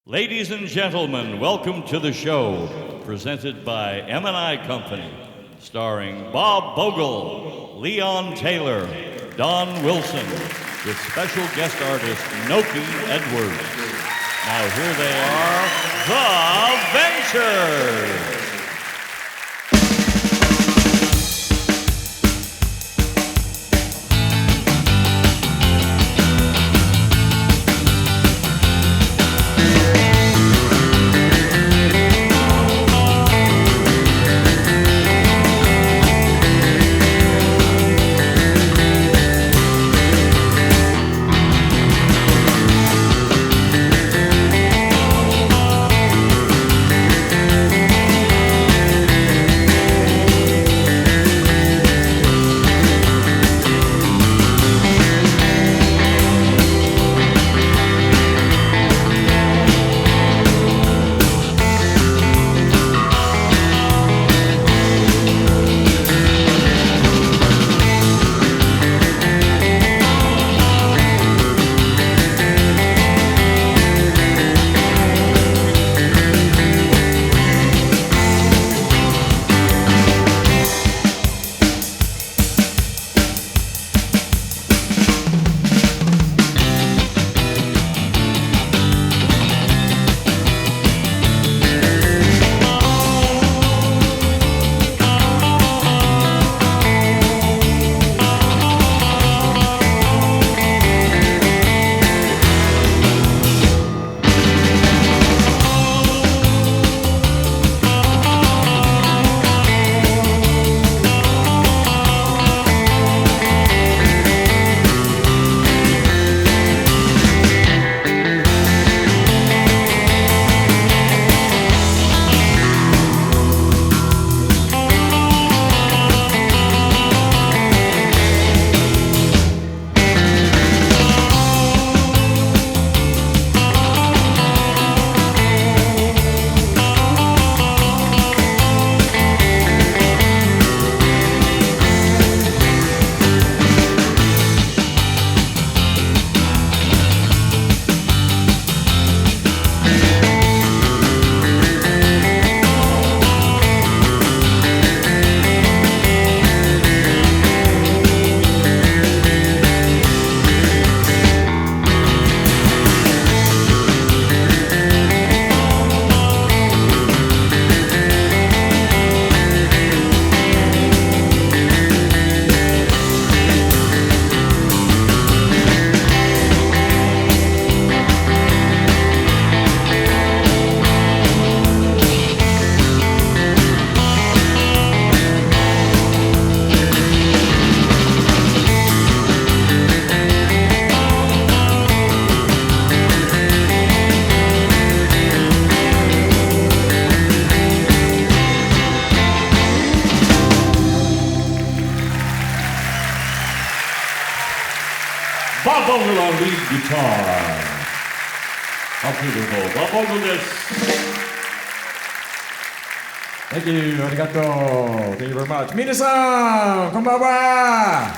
Ladies and gentlemen, welcome to the show, presented by M&I Company, starring Bob Bogle, Leon Taylor, Don Wilson, with special guest artist Noki Edwards. Now here they are, The Ventures! Bob Bogle on lead guitar. Unbelievable. Bob Bogleです。Thank you. ありがとう。Thank you very much. 皆さん、こんばんは。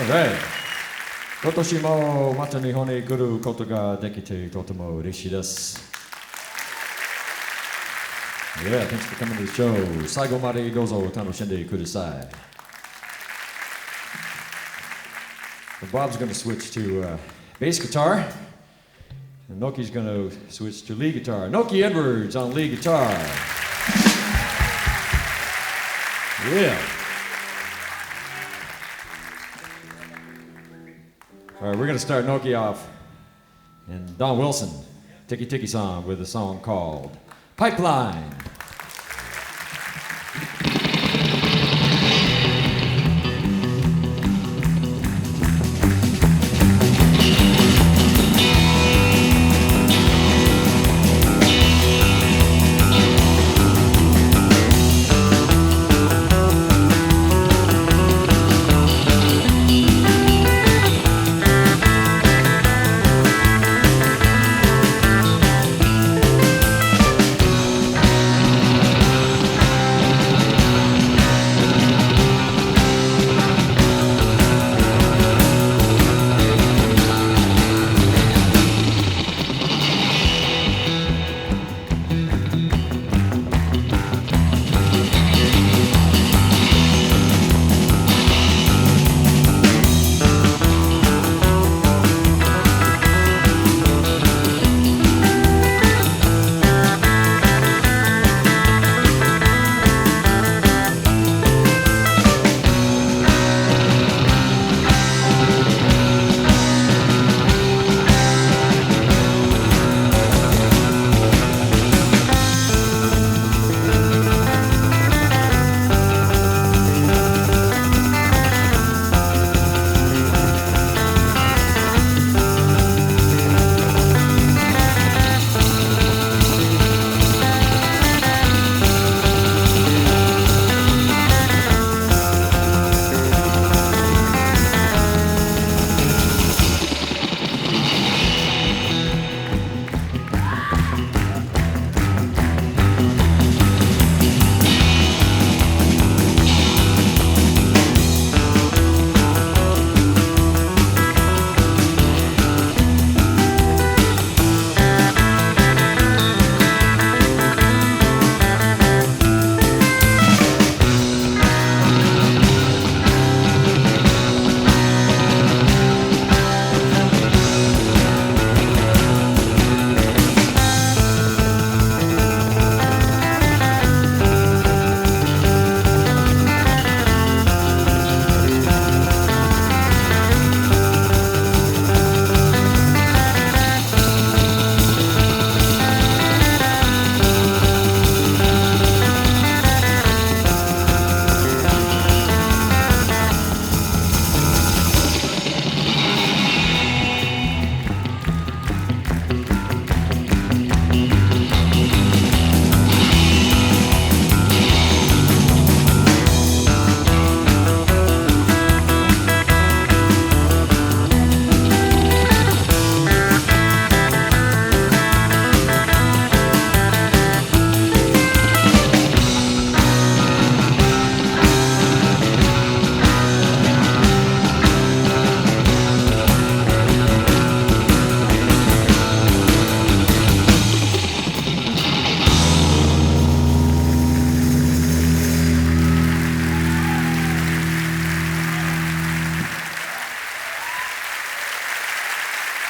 Alright. 今年もまた日本に来ることができてとても嬉しいです。Yeah, thanks for coming to the show. 最後までどうぞ楽しんでください。Bob's going to switch to bass guitar, and Noki's going to switch to lead guitar. Noki Edwards on lead guitar. Yeah. All right, we're going to start Noki off, and Don Wilson, Tiki Tiki song with a song called Pipeline.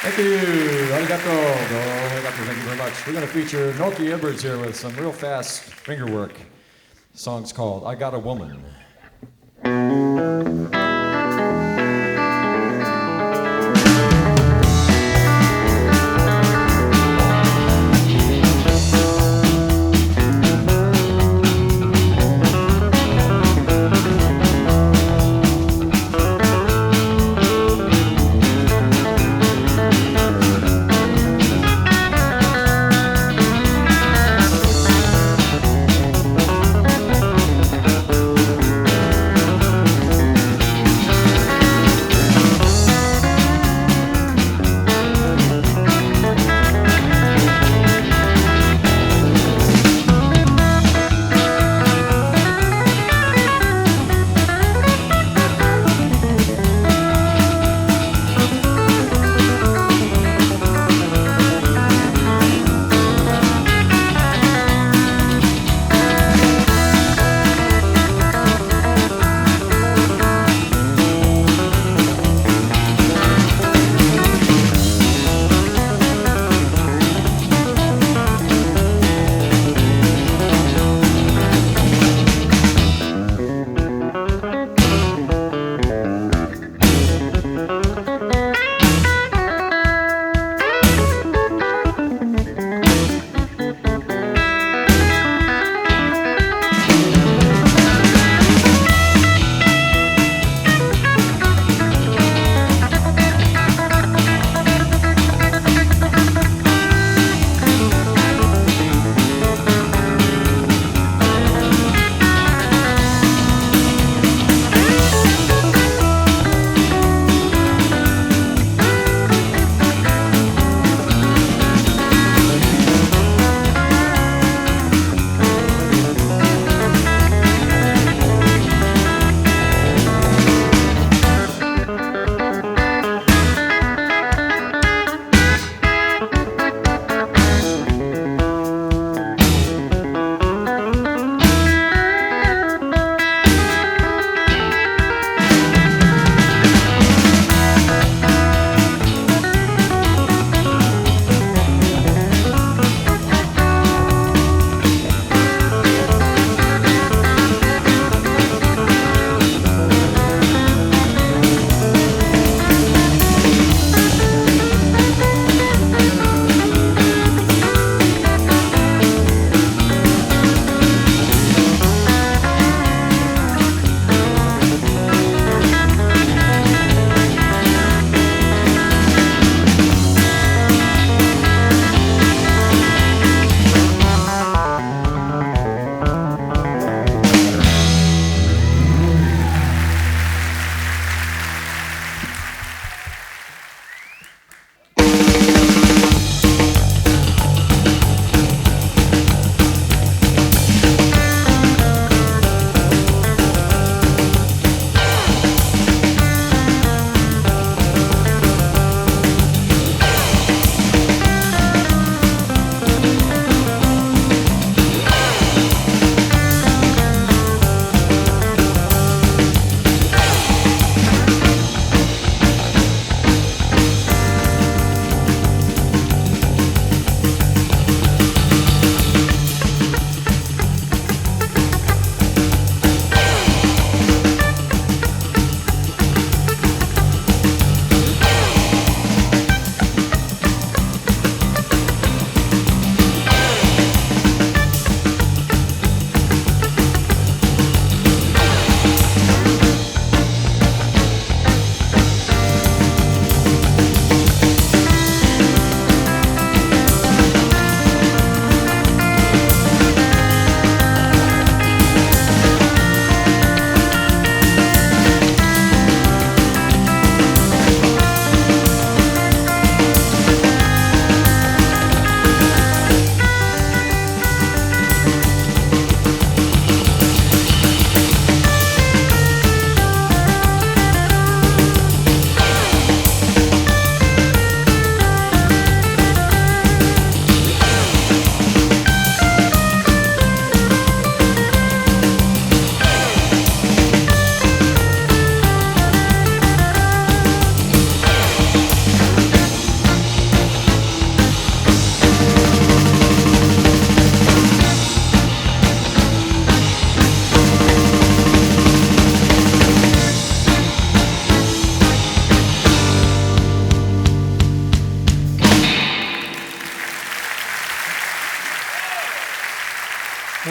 Thank you. Arigato. Arigato. Thank you very much. We're going to feature Noki Edwards here with some real fast finger work. The song's called I Got a Woman.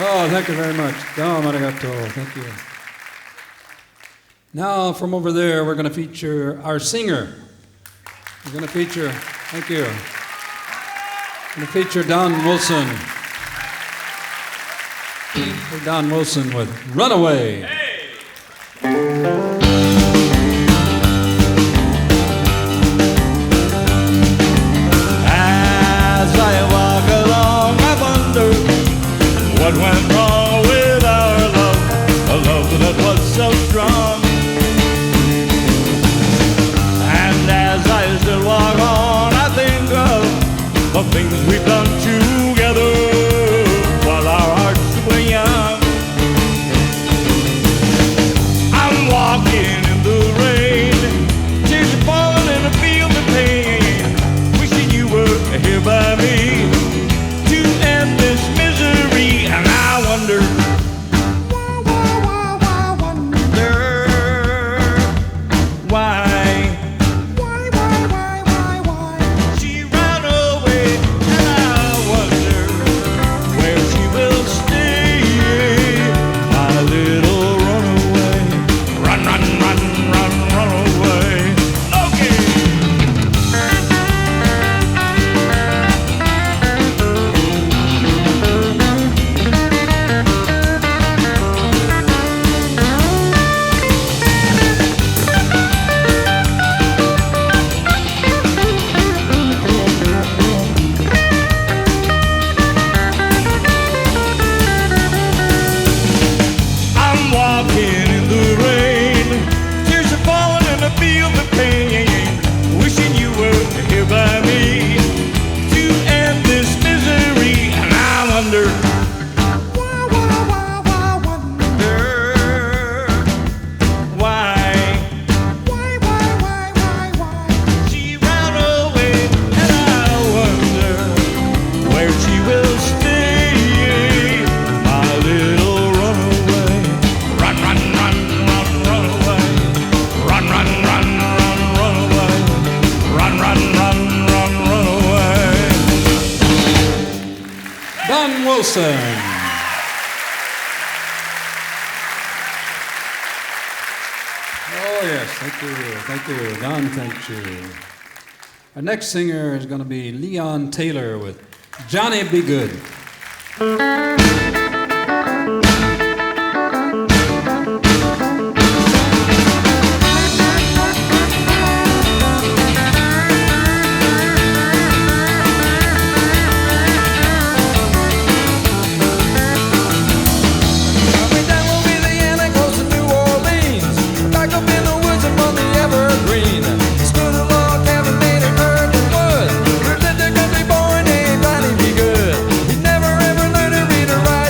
Oh, thank you very much. Dom arigato. Thank you. Now, from over there, we're going to feature our singer. We're going to feature, thank you. We're going to feature Don Wilson. Don Wilson with Runaway. As I walk along, I wonder what went wrong with our love, a love that was so strong. And as I still walk on, I think of the things we've done together while our hearts were young. I'm walking in the rain, tears are falling in a field of pain, wishing you were here by me to end this misery. And I wonder, why she ran away, and I wonder where she will stay, my little runaway. Run, run, run, run, run away. Okay. I'm walking in the rain, tears are falling and I feel the pain, wishing you were here by me to end this misery. And I wonder, why she ran away, and I wonder where she will stay, my little runaway. Run, run, run, run, run away. Run, run, run, run, run away. Run, run, run, run, run away. Don Wilson. Oh, yes, thank you, Don, thank you. Our next singer is going to be Leon Taylor with Johnny Be Good. Way down Louisiana, close to New Orleans. Back up in the woods among the evergreen. Stood a log cabin made of earth and wood. There lived a country boy named Johnny Be Good. He never ever learned to read or write.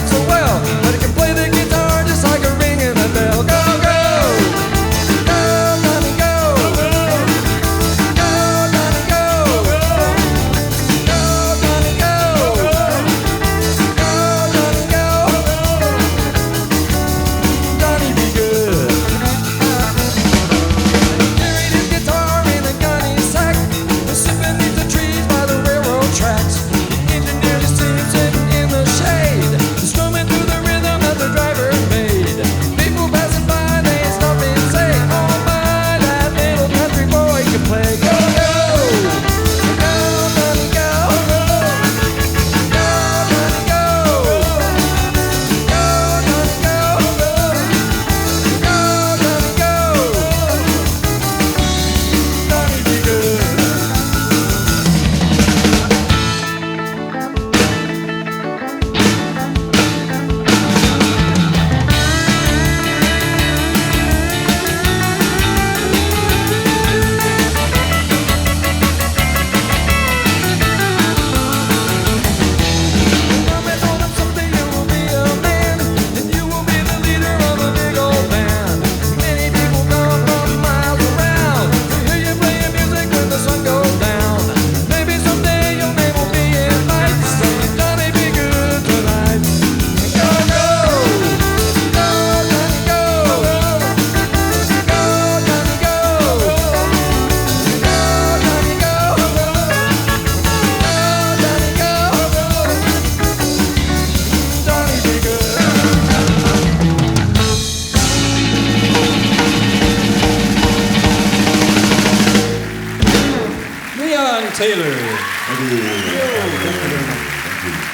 Leon Taylor. Thank you. Thank you very much. Thank you.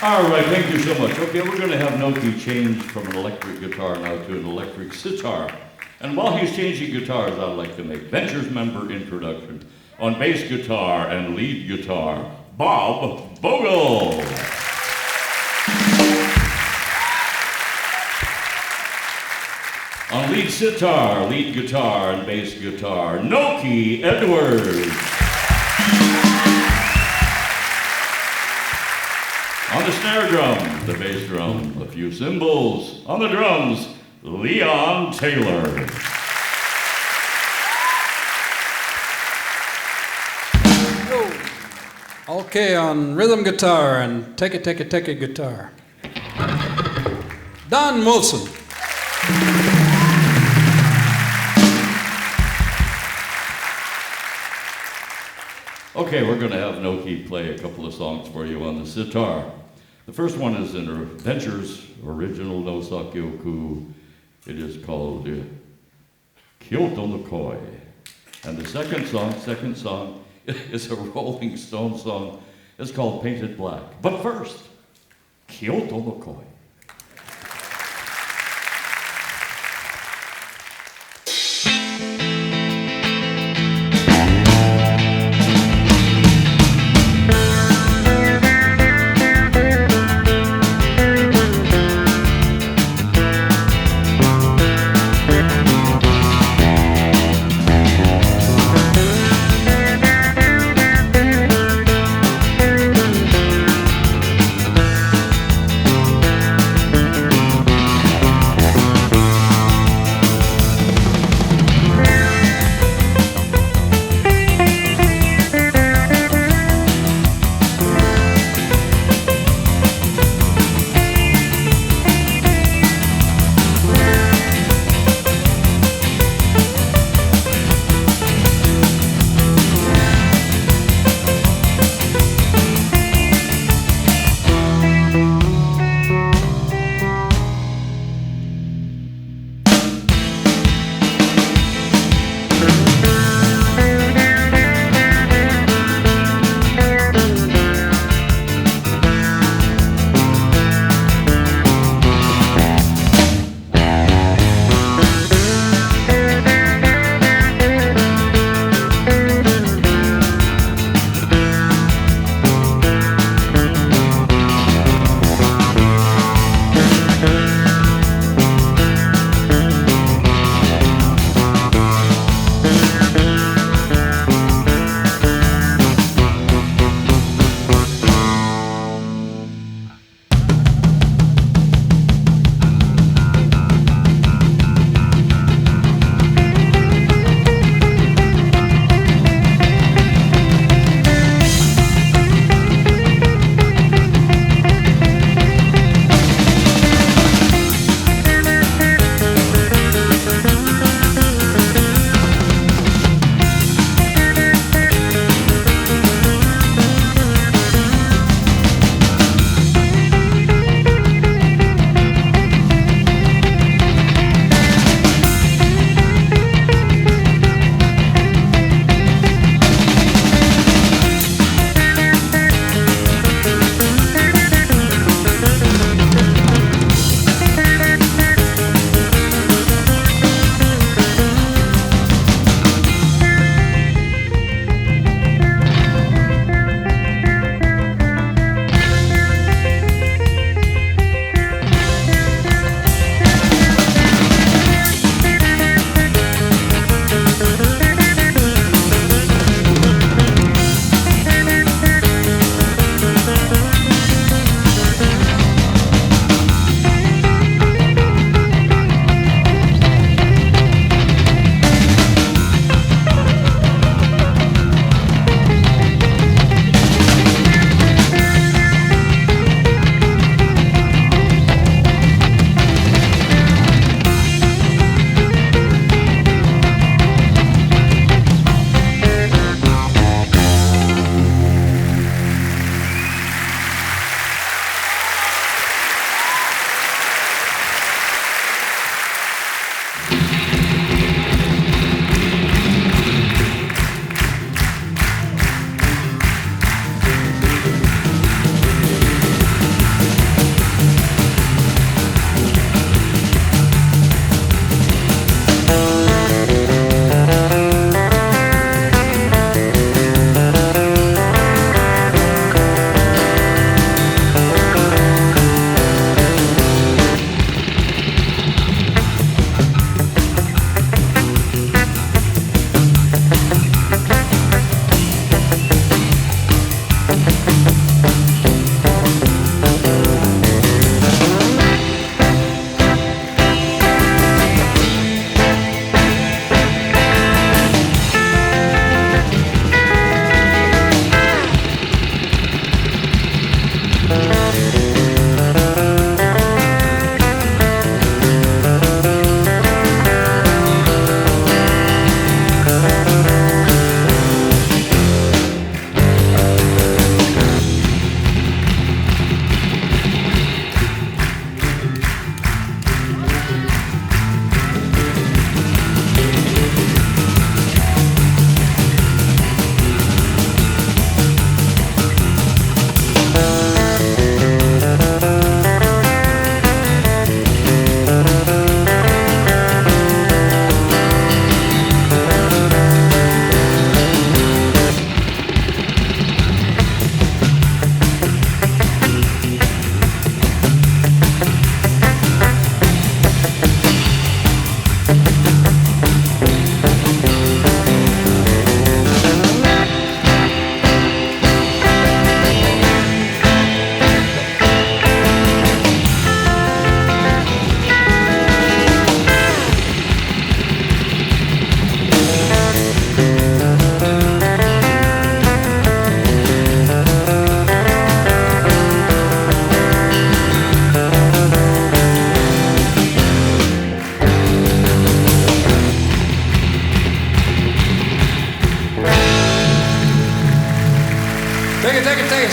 All right, thank you so much. Okay, we're going to have Noki change from an electric guitar now to an electric sitar. And while he's changing guitars, I'd like to make Ventures member introduction. On bass guitar and lead guitar, Bob Bogle. On lead sitar, lead guitar, and bass guitar, Noki Edwards. On the snare drum, the bass drum, a few cymbals. On the drums, Leon Taylor. Okay, on rhythm guitar and take it guitar, Don Wilson. Okay, we're going to have Noki play a couple of songs for you on the sitar. The first one is in her Ventures original No Sakyoku. It is called Kyoto no Koi. And the second song is a Rolling Stone song. It's called Painted Black. But first, Kyoto no Koi.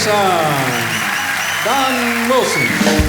son, Don Wilson.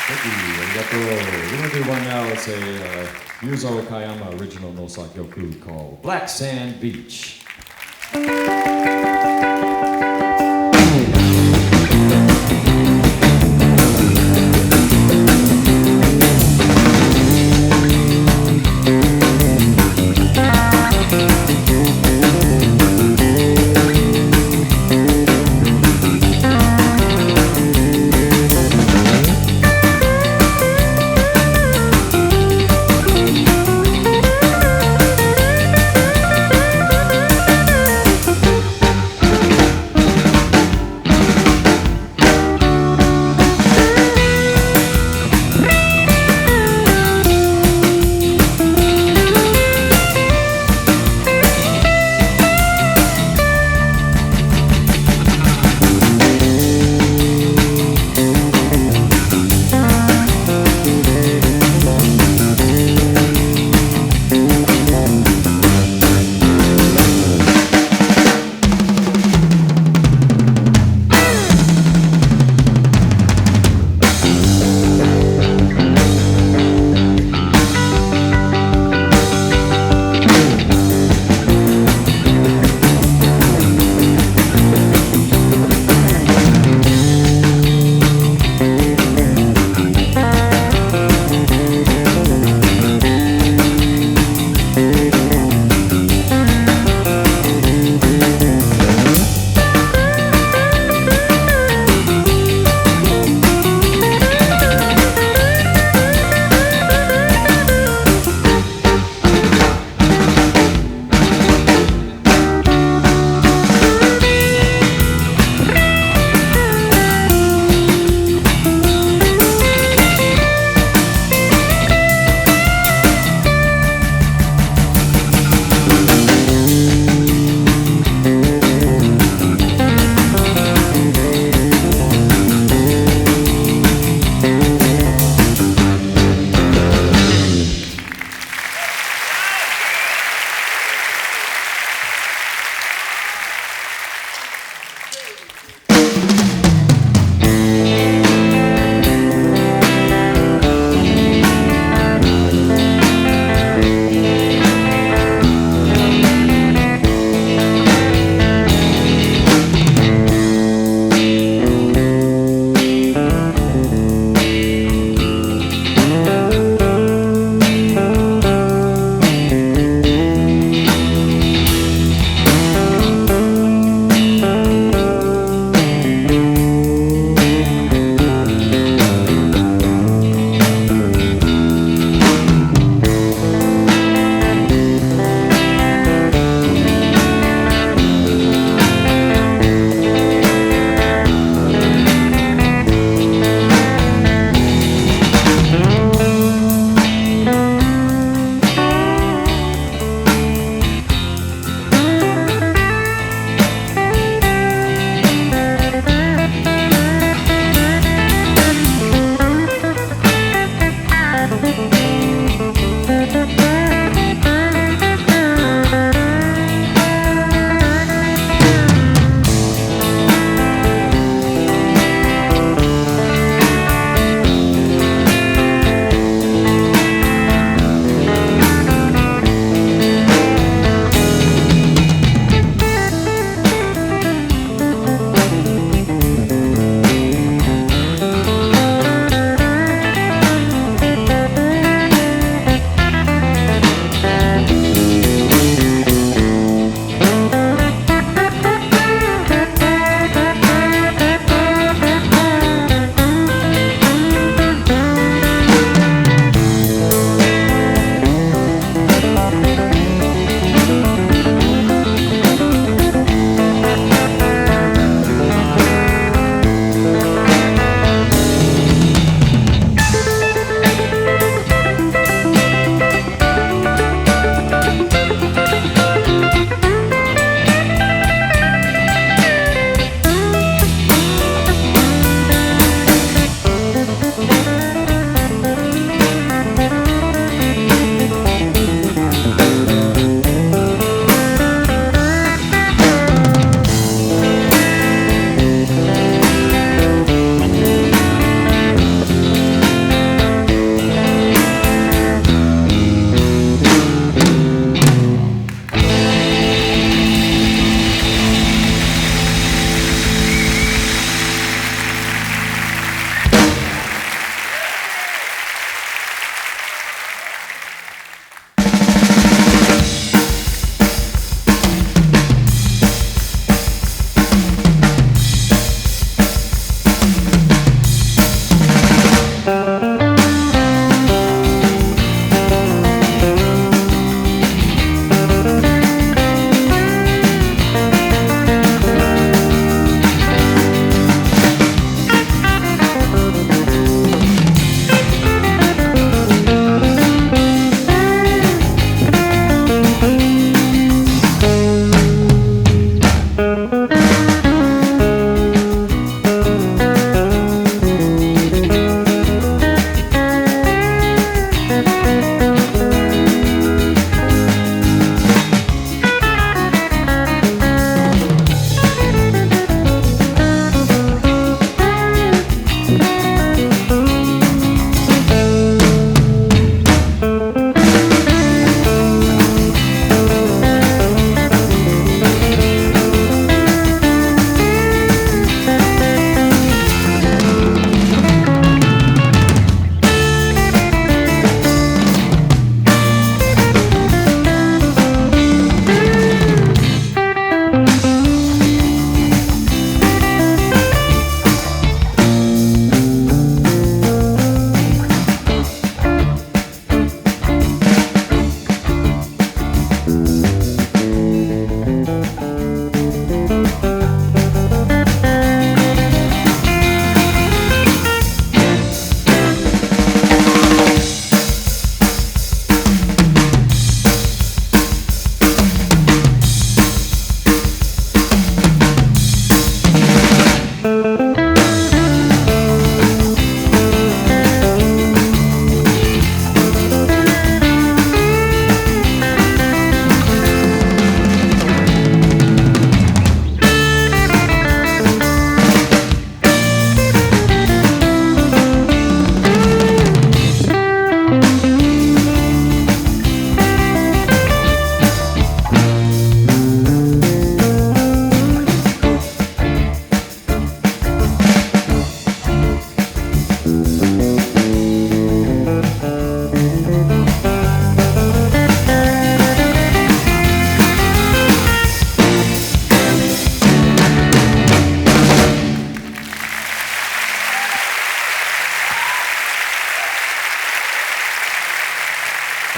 Thank you. We're going to do one now. It's a Yuzo Kayama original no Sakyoku called Black Sand Beach.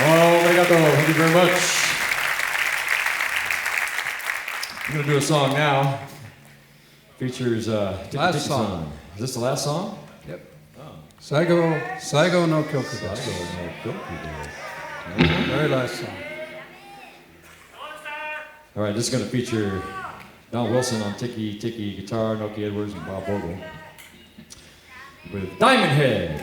Oh, arigato. Thank you very much. I'm going to do a song now. Features Tiki Last Tiki song. San. Is this the last song? Yep. Saigo no Kyoku desu. Very last song. All right, this is going to feature Don Wilson on Tiki Tiki guitar, Noki Edwards, and Bob Bogle with Diamond Head.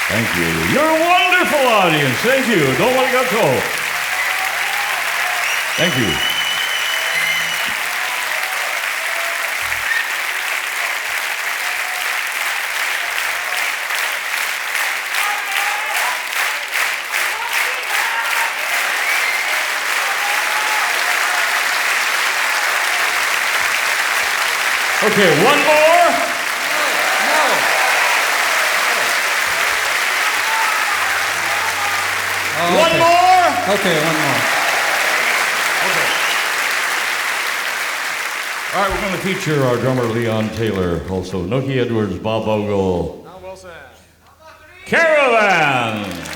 Thank you. You're a wonderful audience. Thank you. Domo arigato. Thank you. Okay, one more. One more? Okay, one more. All right, we're going to feature our drummer Leon Taylor, also Noki Edwards, Bob Bogle, Don Wilson. Caravan.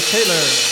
Taylor.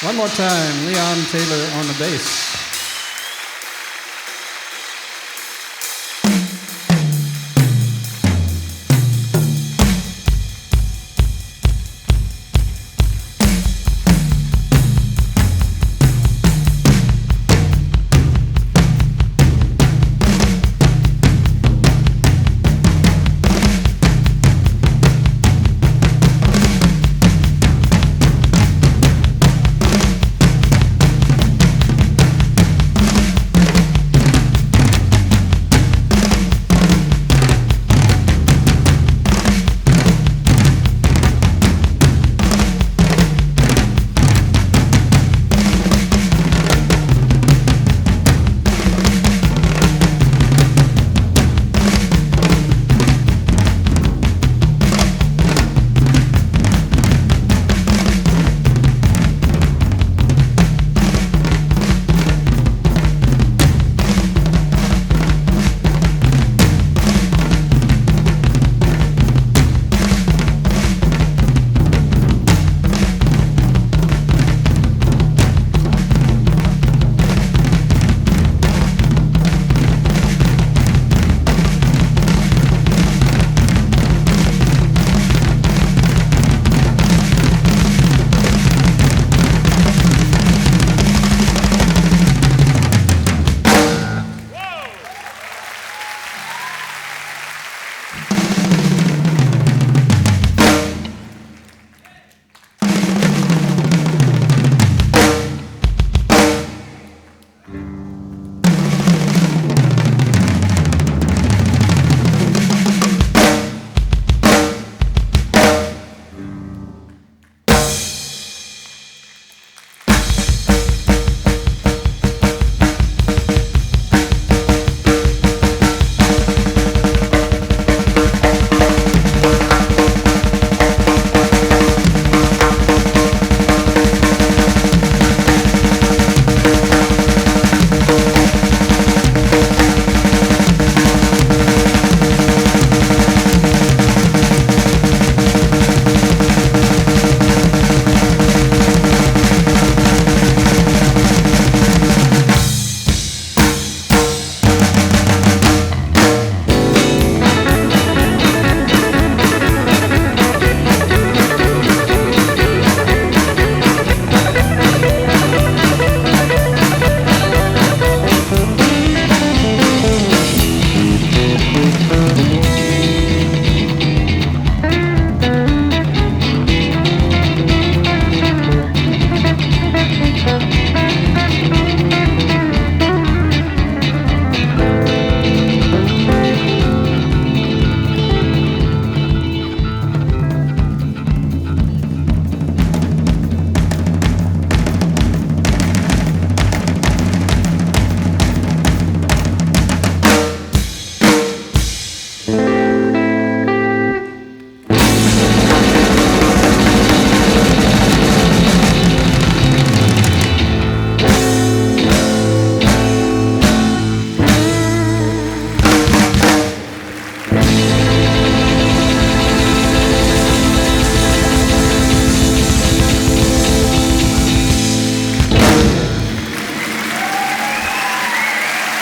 One more time, Leon Taylor on the bass.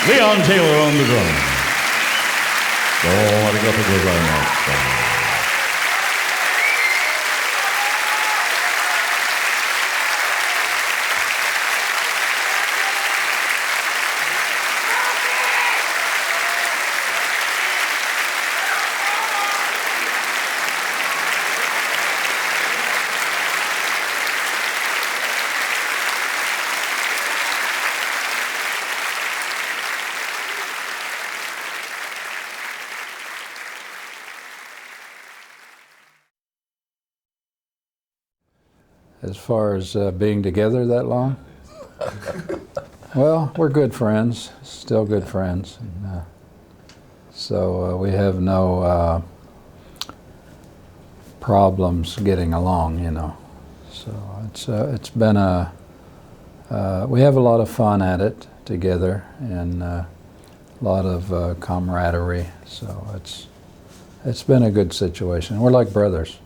Leon Taylor on the drums. どうもありがとうございました。As far as being together that long? Well, we're good friends, still good friends. And, so we have no problems getting along, you know. So it's been we have a lot of fun at it together, and a lot of camaraderie. So it's been a good situation. We're like brothers.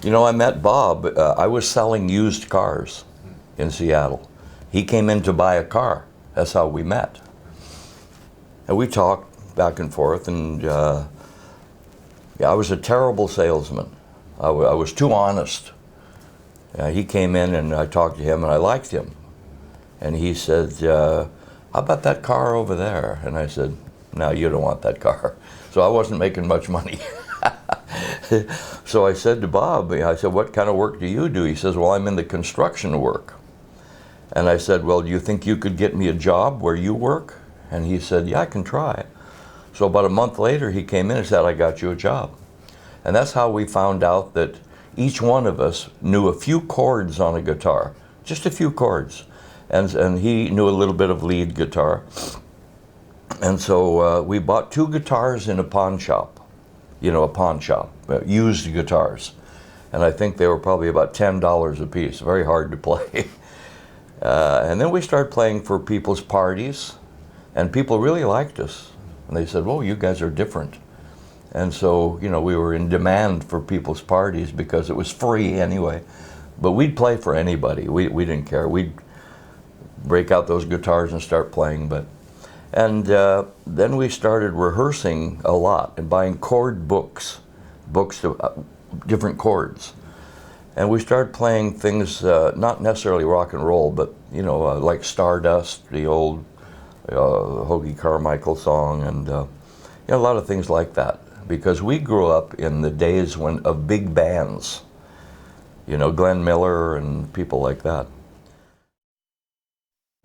You know, I met Bob. I was selling used cars in Seattle. He came in to buy a car. That's how we met. And we talked back and forth, and yeah, I was a terrible salesman. I was too honest. He came in, and I talked to him, and I liked him. And he said, how about that car over there? And I said, no, you don't want that car. So I wasn't making much money. So I said to Bob, I said, what kind of work do you do? He says, well, I'm in the construction work. And I said, well, do you think you could get me a job where you work? And he said, yeah, I can try. So about a month later, he came in and said, I got you a job. And that's how we found out that each one of us knew a few chords on a guitar, just a few chords. And he knew a little bit of lead guitar. And so we bought 2 guitars in a pawn shop. You know, a pawn shop, used guitars. And I think they were probably about $10 a piece, very hard to play. And then we started playing for people's parties, and people really liked us. And they said, "Oh, you guys are different." And so, you know, we were in demand for people's parties because it was free anyway. But we'd play for anybody. We didn't care. We'd break out those guitars and start playing. And then we started rehearsing a lot and buying chord books of different chords. And we started playing things, not necessarily rock and roll, but, you know, like Stardust, the old Hoagie Carmichael song, and you know, a lot of things like that. Because we grew up in the days of big bands, you know, Glenn Miller and people like that.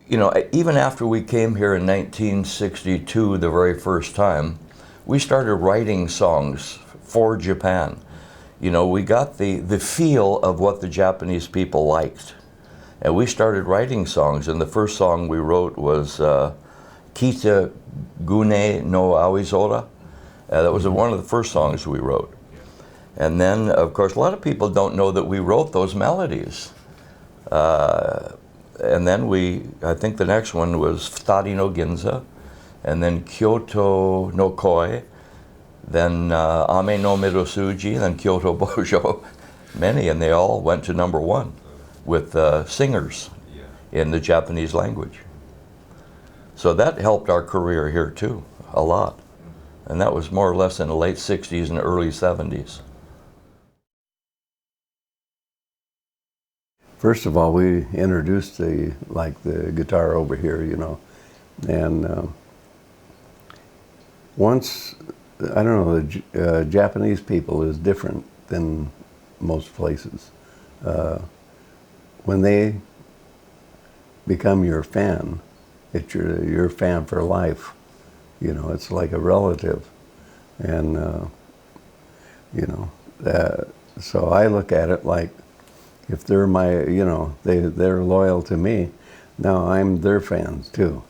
You know, even after we came here in 1962, the very first time, we started writing songs for Japan. You know, we got the feel of what the Japanese people liked. And we started writing songs, and the first song we wrote was Kita Gune no Aoizora. That was one of the first songs we wrote. And then, of course, a lot of people don't know that we wrote those melodies. And then I think the next one was Futari no Ginza, and then Kyoto no Koi, then Ame no Mirosuji, then Kyoto Bojo, many, and they all went to #1 with singers in the Japanese language. So that helped our career here too, a lot. And that was more or less in the late 60s and early 70s. First of all, we introduced the guitar over here, you know, and once, I don't know, the Japanese people is different than most places. When they become your fan, it's your fan for life. You know, it's like a relative, and you know, so I look at it like, if they're my, you know, they're loyal to me, now I'm their fans too.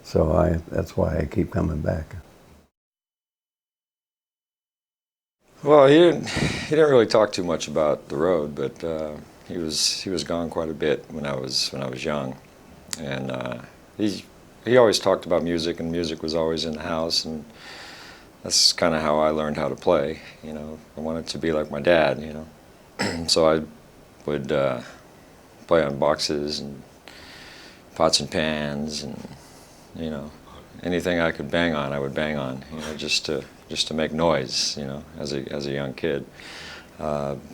So that's why I keep coming back. Well, he didn't really talk too much about the road, but he was gone quite a bit when I was young, and he always talked about music, and music was always in the house, and that's kind of how I learned how to play. You know, I wanted to be like my dad. You know, so I would play on boxes and pots and pans, and you know, anything I could bang on, I would bang on, you know, just to make noise, you know, as a young kid.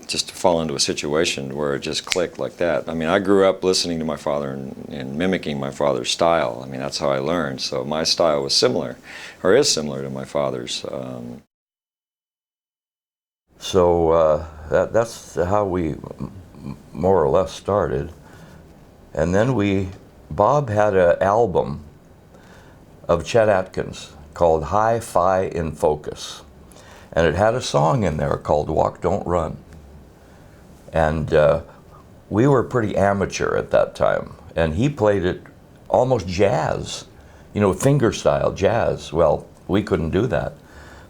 Just to fall into a situation where it just clicked like that. I mean, I grew up listening to my father and mimicking my father's style. I mean, that's how I learned. So my style was similar, or is similar to my father's. So that's how we more or less started. And then Bob had an album of Chet Atkins called Hi-Fi in Focus. And it had a song in there called Walk, Don't Run. And we were pretty amateur at that time. And he played it almost jazz, you know, fingerstyle jazz. Well, we couldn't do that.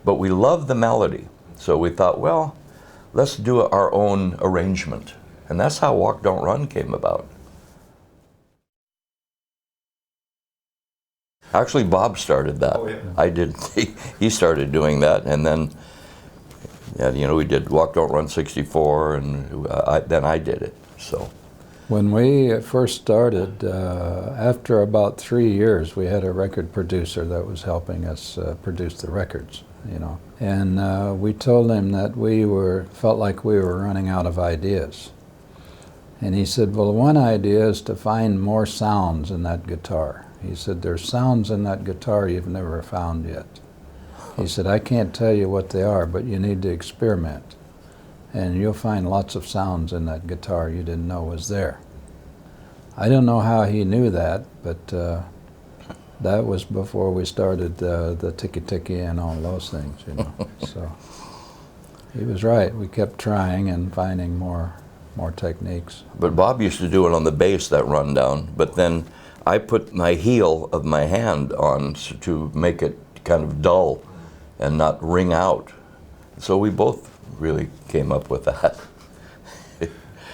But we loved the melody. So we thought, well, let's do our own arrangement. And that's how Walk, Don't Run came about. Actually, Bob started that. Oh, yeah. I did. He started doing that, and then, yeah, you know, we did Walk, Don't Run 64, and then I did it. So, when we first started, after about 3 years, we had a record producer that was helping us produce the records, you know, and we told him that we felt like we were running out of ideas, and he said, "Well, one idea is to find more sounds in that guitar." He said, "There's sounds in that guitar you've never found yet." He said, "I can't tell you what they are, but you need to experiment. And you'll find lots of sounds in that guitar you didn't know was there." I don't know how he knew that, but that was before we started the tiki-tiki and all those things, you know. So he was right. We kept trying and finding more techniques. but Bob used to do it on the bass, that rundown, but then I put my heel of my hand on to make it kind of dull and not ring out. So we both really came up with that.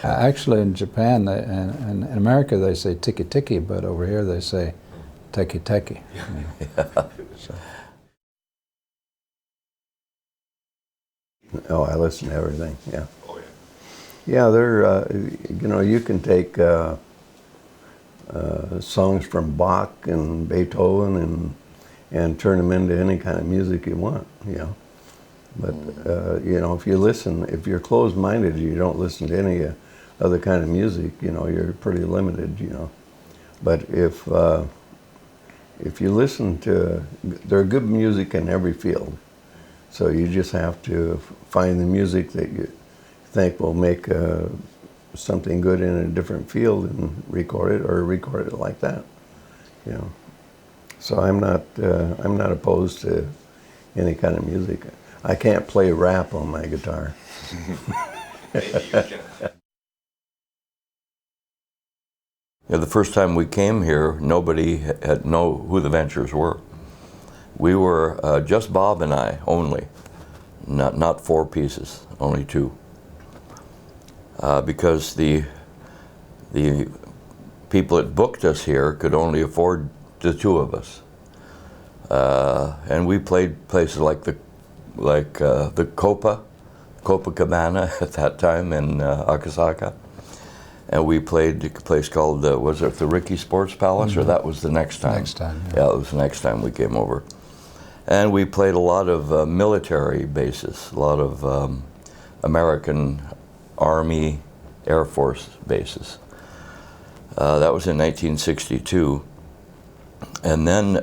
Actually, in Japan and in America, they say tiki-tiki, but over here they say teki-teki. So. Oh, I listen to everything, yeah. Oh, yeah. Yeah, they're, you know, you can take songs from Bach and Beethoven and turn them into any kind of music you want, you know. But, you know, if you're closed-minded, you don't listen to any other kind of music, you know, you're pretty limited, you know. But if you listen to, there's good music in every field. So you just have to find the music that you think will make something good in a different field and record it like that, you know. So I'm not opposed to any kind of music. I can't play rap on my guitar. Yeah, the first time we came here, nobody had know who the Ventures were. We were just Bob and I only, not 4 pieces, only 2. Because the people that booked us here could only afford the 2 of us, and we played places like the Copacabana at that time in Akasaka, and we played a place called was it the Ricky Sports Palace, or that was the next time? Next time, yeah, it was the next time we came over, and we played a lot of military bases, a lot of American Army, Air Force bases. That was in 1962. And then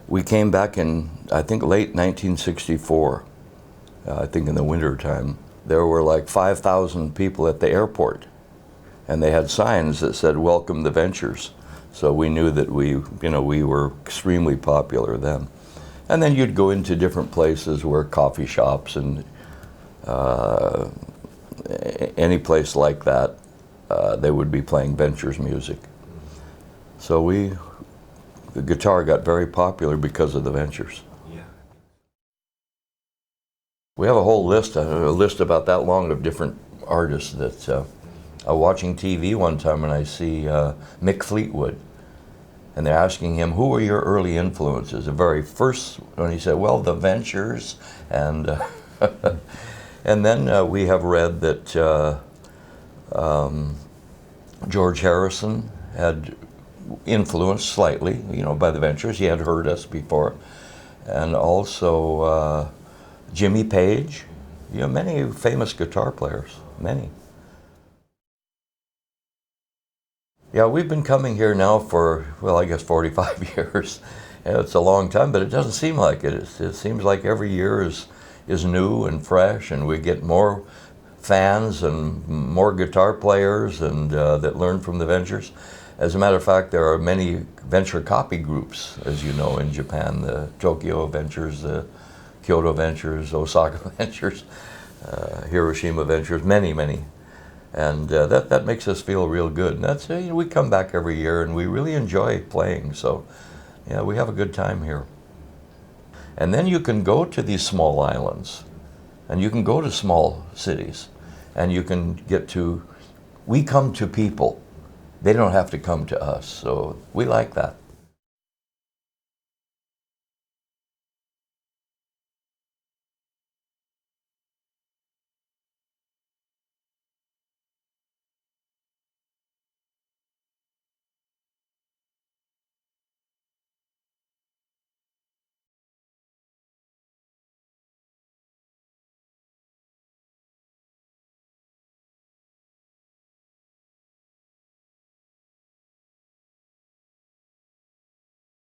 we came back in, I think, late 1964. I think in the winter time. There were like 5,000 people at the airport. And they had signs that said, "Welcome the Ventures." So we knew that we were extremely popular then. And then you'd go into different places where coffee shops and any place like that, they would be playing Ventures music. So the guitar got very popular because of the Ventures. Yeah. We have a whole list about that long of different artists that I was watching TV one time and I see Mick Fleetwood, and they're asking him, "Who were your early influences?" The very first one he said, "Well, the Ventures," and and then we have read that George Harrison had influenced slightly, you know, by the Ventures. He had heard us before. And also Jimmy Page, you know, many famous guitar players, many. Yeah, we've been coming here now for, well, I guess 45 years. Yeah, it's a long time, but it doesn't seem like it. It seems like every year is new and fresh, and we get more fans and more guitar players and that learn from the Ventures. As a matter of fact, there are many Venture copy groups, as you know, in Japan. The Tokyo Ventures, the Kyoto Ventures, Osaka Ventures, Hiroshima Ventures, many, many. And that makes us feel real good. And that's, you know, we come back every year and we really enjoy playing. So, yeah, we have a good time here. And then you can go to these small islands and you can go to small cities and you can get to, we come to people. They don't have to come to us. So we like that.